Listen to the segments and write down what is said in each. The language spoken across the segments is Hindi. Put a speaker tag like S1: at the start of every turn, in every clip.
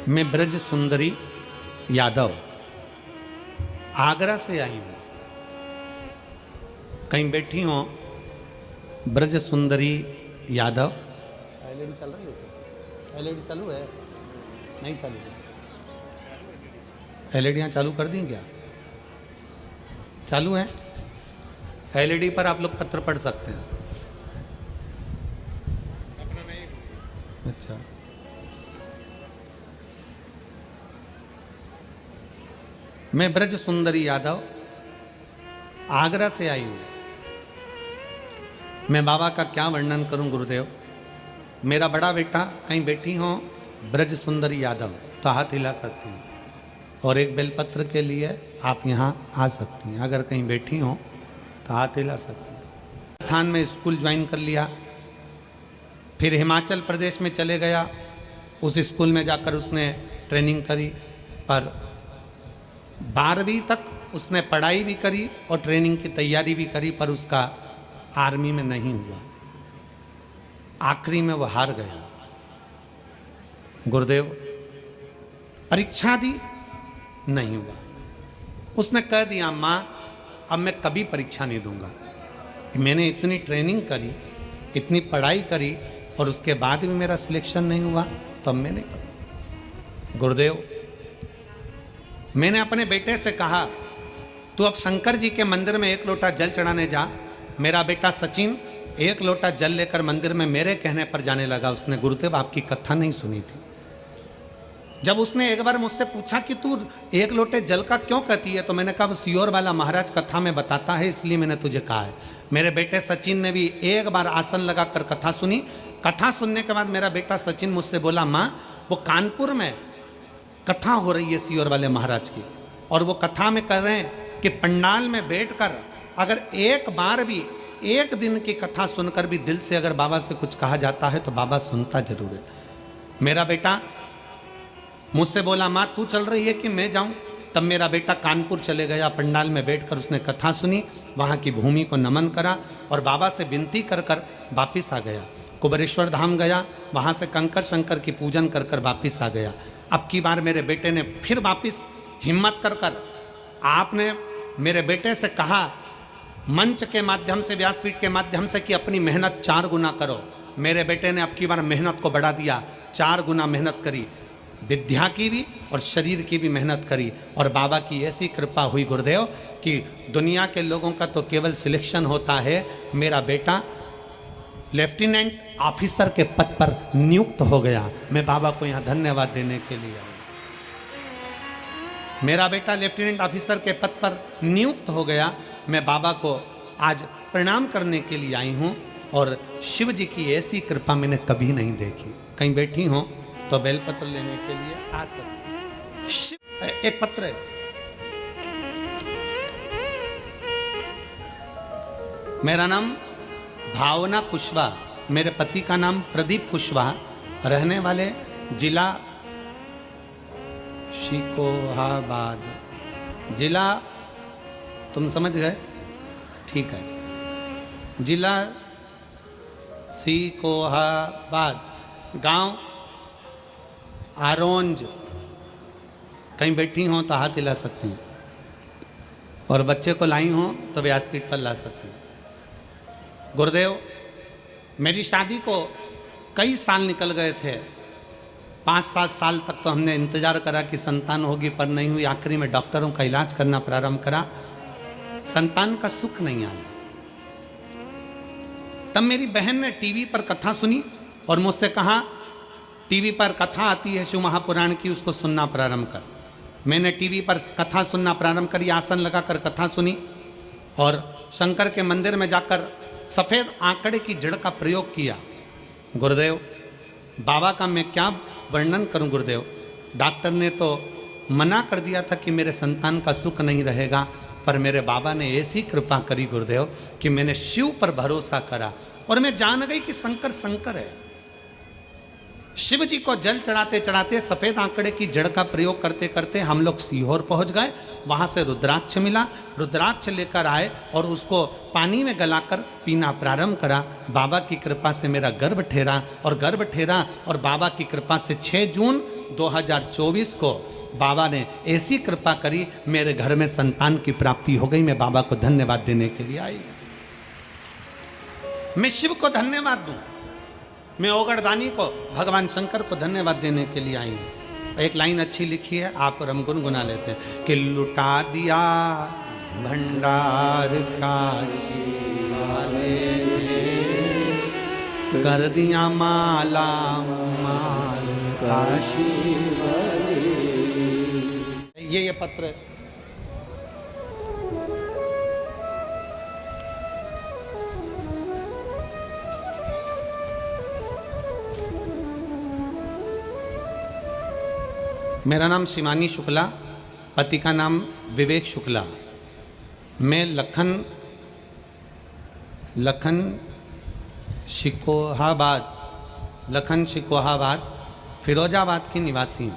S1: मैं ब्रज सुंदरी यादव आगरा से आई हूँ। कहीं बैठी हो ब्रज सुंदरी यादव। एलईडी चल रही है? एलईडी चालू है? नहीं चालू है? एलईडियाँ चालू कर दी क्या? चालू है? एलईडी पर आप लोग पत्र पढ़ सकते हैं। अच्छा, मैं ब्रज सुंदरी यादव आगरा से आई हूँ। मैं बाबा का क्या वर्णन करूं गुरुदेव। मेरा बड़ा बेटा कहीं बैठी हो ब्रज सुंदरी यादव तो हाथ हिला सकती हैं, और एक बेलपत्र के लिए आप यहाँ आ सकती हैं। अगर कहीं बैठी हो तो हाथ हिला सकती हैं। राजस्थान में स्कूल ज्वाइन कर लिया, फिर हिमाचल प्रदेश में चले गया। उस स्कूल में जाकर उसने ट्रेनिंग करी, पर 12वीं तक उसने पढ़ाई भी करी और ट्रेनिंग की तैयारी भी करी, पर उसका आर्मी में नहीं हुआ। आखिरी में वो हार गया। गुरुदेव परीक्षा दी, नहीं हुआ। उसने कह दिया माँ अब मैं कभी परीक्षा नहीं दूंगा। मैंने इतनी ट्रेनिंग करी, इतनी पढ़ाई करी, और उसके बाद भी मेरा सिलेक्शन नहीं हुआ, तो अब मैं नहीं पढ़ूंगा। गुरुदेव मैंने अपने बेटे से कहा तू अब शंकर जी के मंदिर में 1 लोटा जल चढ़ाने जा। मेरा बेटा सचिन 1 लोटा जल लेकर मंदिर में मेरे कहने पर जाने लगा। उसने गुरुदेव आपकी कथा नहीं सुनी थी। जब उसने एक बार मुझसे पूछा कि तू 1 लोटे जल का क्यों कहती है, तो मैंने कहा वो सियोर वाला महाराज कथा में बताता है, इसलिए मैंने तुझे कहा है। मेरे बेटे सचिन ने भी एक बार आसन लगाकर कथा सुनी। कथा सुनने के बाद मेरा बेटा सचिन मुझसे बोला माँ वो कानपुर में कथा हो रही है सियोर वाले महाराज की, और वो कथा में कह रहे हैं कि पंडाल में बैठकर अगर एक बार भी 1 दिन की कथा सुनकर भी दिल से अगर बाबा से कुछ कहा जाता है तो बाबा सुनता जरूर है। मेरा बेटा मुझसे बोला माँ तू चल रही है कि मैं जाऊं? तब मेरा बेटा कानपुर चले गया। पंडाल में बैठकर उसने कथा सुनी, वहाँ की भूमि को नमन करा और बाबा से विनती कर कर वापिस आ गया। कुबेरेश्वर धाम गया, वहाँ से कंकर शंकर की पूजन कर कर वापिस आ गया। अब की बार मेरे बेटे ने फिर वापिस हिम्मत कर कर आपने मेरे बेटे से कहा मंच के माध्यम से, व्यासपीठ के माध्यम से, कि अपनी मेहनत 4 गुना करो। मेरे बेटे ने अब की बार मेहनत को बढ़ा दिया, 4 गुना मेहनत करी, विद्या की भी और शरीर की भी मेहनत करी। और बाबा की ऐसी कृपा हुई गुरुदेव कि दुनिया के लोगों का तो केवल सिलेक्शन होता है, मेरा बेटा लेफ्टिनेंट ऑफिसर के पद पर नियुक्त हो गया। मैं बाबा को यहाँ धन्यवाद देने के लिए आया। मेरा बेटा लेफ्टिनेंट ऑफिसर के पद पर नियुक्त हो गया। मैं बाबा को आज प्रणाम करने के लिए आई हूँ, और शिव जी की ऐसी कृपा मैंने कभी नहीं देखी। कहीं बैठी हो तो बेलपत्र लेने के लिए आ सकते। एक पत्र है, मेरा नाम भावना कुशवाहा, मेरे पति का नाम प्रदीप कुशवाहा, रहने वाले जिला शिकोहाबाद, जिला तुम समझ गए? ठीक है, जिला शिकोहाबाद, गांव आरोंज। कहीं बैठी हो तो हाथ हिला सकती हैं, और बच्चे को लाई हो तो व्यासपीठ पर ला सकती हैं। गुरुदेव मेरी शादी को कई साल निकल गए थे, 5-7 साल तक तो हमने इंतजार करा कि संतान होगी, पर नहीं हुई। आखिरी में डॉक्टरों का इलाज करना प्रारंभ करा, संतान का सुख नहीं आया। तब मेरी बहन ने टीवी पर कथा सुनी और मुझसे कहा टीवी पर कथा आती है शिव महापुराण की, उसको सुनना प्रारंभ कर। मैंने टीवी पर कथा सुनना प्रारंभ करी, आसन लगाकर कथा सुनी, और शंकर के मंदिर में जाकर सफ़ेद आंकड़े की जड़ का प्रयोग किया। गुरुदेव बाबा का मैं क्या वर्णन करूं गुरुदेव। डॉक्टर ने तो मना कर दिया था कि मेरे संतान का सुख नहीं रहेगा, पर मेरे बाबा ने ऐसी कृपा करी गुरुदेव कि मैंने शिव पर भरोसा करा, और मैं जान गई कि शंकर शंकर है। शिव जी को जल चढ़ाते चढ़ाते, सफ़ेद आंकड़े की जड़ का प्रयोग करते करते हम लोग सीहोर पहुंच गए। वहाँ से रुद्राक्ष मिला, रुद्राक्ष लेकर आए और उसको पानी में गलाकर पीना प्रारंभ करा। बाबा की कृपा से मेरा गर्भ ठहरा, और गर्भ ठहरा और बाबा की कृपा से 6 जून 2024 को बाबा ने ऐसी कृपा करी, मेरे घर में संतान की प्राप्ति हो गई। मैं बाबा को धन्यवाद देने के लिए आई। मैं शिव को धन्यवाद दूं, मैं ओगड़दानी को, भगवान शंकर को धन्यवाद देने के लिए आई हूं। एक लाइन अच्छी लिखी है, आप और हम गुनगुना लेते हैं कि लुटा दिया भंडार काशी वाले ने, कर दिया माला माल काशी वाले। ये पत्र है। मेरा नाम शिवानी शुक्ला, पति का नाम विवेक शुक्ला। मैं लखन शिकोहाबाद फिरोजाबाद की निवासी हूँ।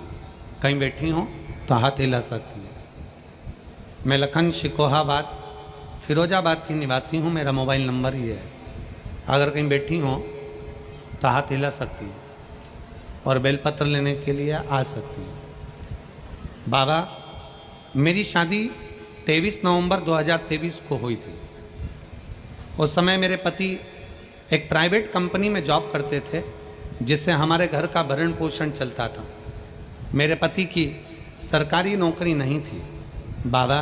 S1: कहीं बैठी हूँ तो हाथ हिला सकती हूँ। मैं लखन शिकोहाबाद फिरोजाबाद की निवासी हूँ। मेरा मोबाइल नंबर ये है। अगर कहीं बैठी हूँ तो हाथ हिला सकती हूँ और बेलपत्र लेने के लिए आ सकती हूँ। बाबा, मेरी शादी 23 नवंबर 2023 को हुई थी। उस समय मेरे पति एक प्राइवेट कंपनी में जॉब करते थे, जिससे हमारे घर का भरण पोषण चलता था। मेरे पति की सरकारी नौकरी नहीं थी। बाबा,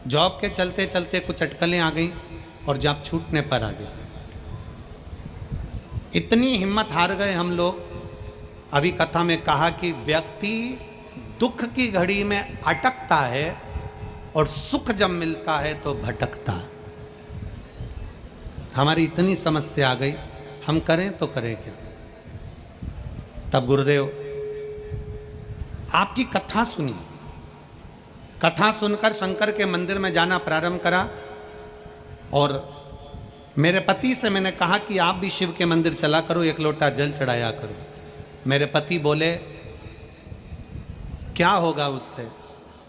S1: जॉब के चलते चलते कुछ अटकलें आ गई और जॉब छूटने पर आ गया। इतनी हिम्मत हार गए हम लोग। अभी कथा में कहा कि व्यक्ति दुख की घड़ी में अटकता है और सुख जब मिलता है तो भटकता है। हमारी इतनी समस्या आ गई, हम करें तो करें क्या। तब गुरुदेव आपकी कथा सुनी। कथा सुनकर शंकर के मंदिर में जाना प्रारंभ करा और मेरे पति से मैंने कहा कि आप भी शिव के मंदिर चला करो, एक लोटा जल चढ़ाया करो। मेरे पति बोले क्या होगा उससे।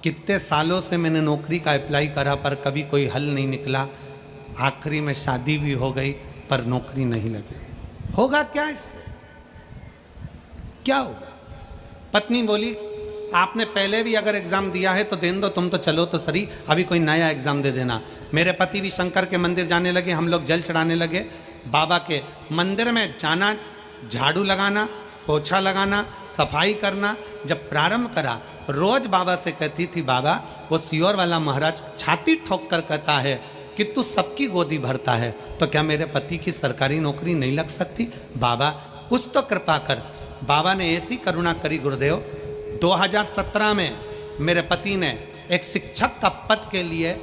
S1: कितने सालों से मैंने नौकरी का अप्लाई करा पर कभी कोई हल नहीं निकला। आखिरी में शादी भी हो गई पर नौकरी नहीं लगी। होगा क्या इससे, क्या होगा। पत्नी बोली आपने पहले भी अगर एग्जाम दिया है तो देने दो, तुम तो चलो तो सही, अभी कोई नया एग्जाम दे देना। मेरे पति भी शंकर के मंदिर जाने लगे, हम लोग जल चढ़ाने लगे। बाबा के मंदिर में जाना, झाड़ू लगाना, पोछा लगाना, सफाई करना जब प्रारंभ करा, रोज बाबा से कहती थी, बाबा वो सियोर वाला महाराज छाती ठोक कर कहता है कि तू सबकी गोदी भरता है, तो क्या मेरे पति की सरकारी नौकरी नहीं लग सकती। बाबा कुछ तो कृपा कर। बाबा ने ऐसी करुणा करी गुरुदेव, 2017 में मेरे पति ने एक शिक्षक का पद के लिए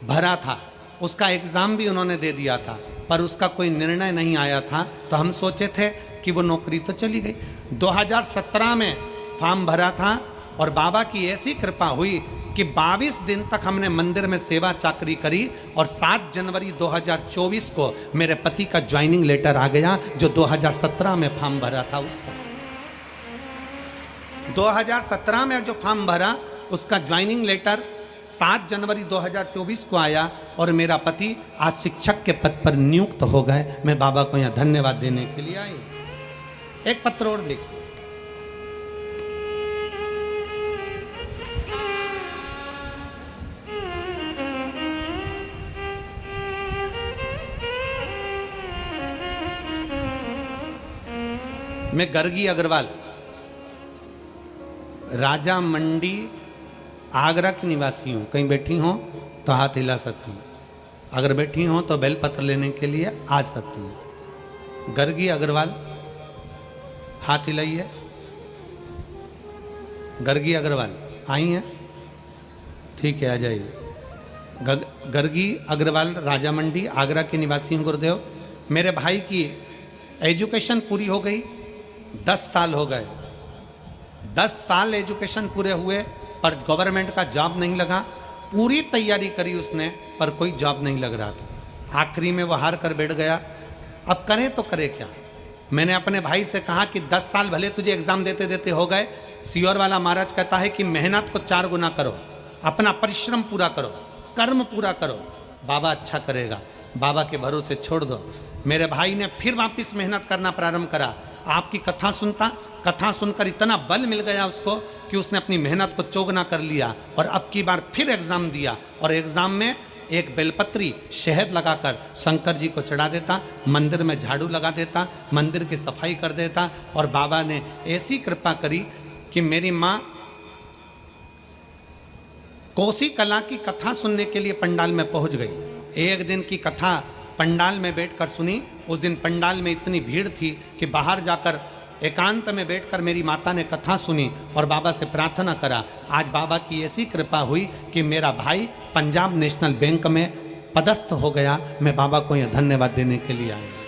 S1: भरा था। उसका एग्ज़ाम भी उन्होंने दे दिया था पर उसका कोई निर्णय नहीं आया था। तो हम सोचे थे कि वो नौकरी तो चली गई। 2017 में फॉर्म भरा था और बाबा की ऐसी कृपा हुई कि 22 दिन तक हमने मंदिर में सेवा चाकरी करी और 7 जनवरी 2024 को मेरे पति का ज्वाइनिंग लेटर आ गया, जो 2017 में फॉर्म भरा था उसका। 2017 में जो फॉर्म भरा उसका ज्वाइनिंग लेटर 7 जनवरी 2024 को आया और मेरा पति आज शिक्षक के पद पर नियुक्त हो गए। मैं बाबा को यहाँ धन्यवाद देने के लिए आई। एक पत्र और देखिए। मैं गर्गी अग्रवाल, राजा मंडी आगरा की निवासी हूँ। कहीं बैठी हो तो हाथ हिला सकती हूँ, अगर बैठी हो तो बेल पत्र लेने के लिए आ सकती हूँ। गर्गी अग्रवाल, हाथ हिलाइए। गर्गी अग्रवाल आई हैं, ठीक है, आ जाइए। गर्गी अग्रवाल, राजा मंडी आगरा के निवासी हूँ गुरुदेव। मेरे भाई की एजुकेशन पूरी हो गई, 10 साल हो गए। 10 साल एजुकेशन पूरे हुए पर गवर्नमेंट का जॉब नहीं लगा। पूरी तैयारी करी उसने पर कोई जॉब नहीं लग रहा था। आखिरी में वो हार कर बैठ गया। अब करें तो करे क्या। मैंने अपने भाई से कहा कि 10 साल भले तुझे एग्जाम देते देते हो गए, सियोर वाला महाराज कहता है कि मेहनत को 4 गुना करो, अपना परिश्रम पूरा करो, कर्म पूरा करो, बाबा अच्छा करेगा। बाबा के भरोसे छोड़ दो। मेरे भाई ने फिर वापस मेहनत करना प्रारंभ करा। आपकी कथा सुनता, कथा सुनकर इतना बल मिल गया उसको कि उसने अपनी मेहनत को चौगुना कर लिया और अब की बार फिर एग्ज़ाम दिया और एग्ज़ाम में एक बेलपत्री शहद लगाकर शंकर जी को चढ़ा देता, मंदिर में झाड़ू लगा देता, मंदिर की सफाई कर देता। और बाबा ने ऐसी कृपा करी कि मेरी माँ कोसी कला की कथा सुनने के लिए पंडाल में पहुंच गई। एक दिन की कथा पंडाल में बैठकर सुनी। उस दिन पंडाल में इतनी भीड़ थी कि बाहर जाकर एकांत में बैठकर मेरी माता ने कथा सुनी और बाबा से प्रार्थना करा। आज बाबा की ऐसी कृपा हुई कि मेरा भाई पंजाब नेशनल बैंक में पदस्थ हो गया। मैं बाबा को यह धन्यवाद देने के लिए आया।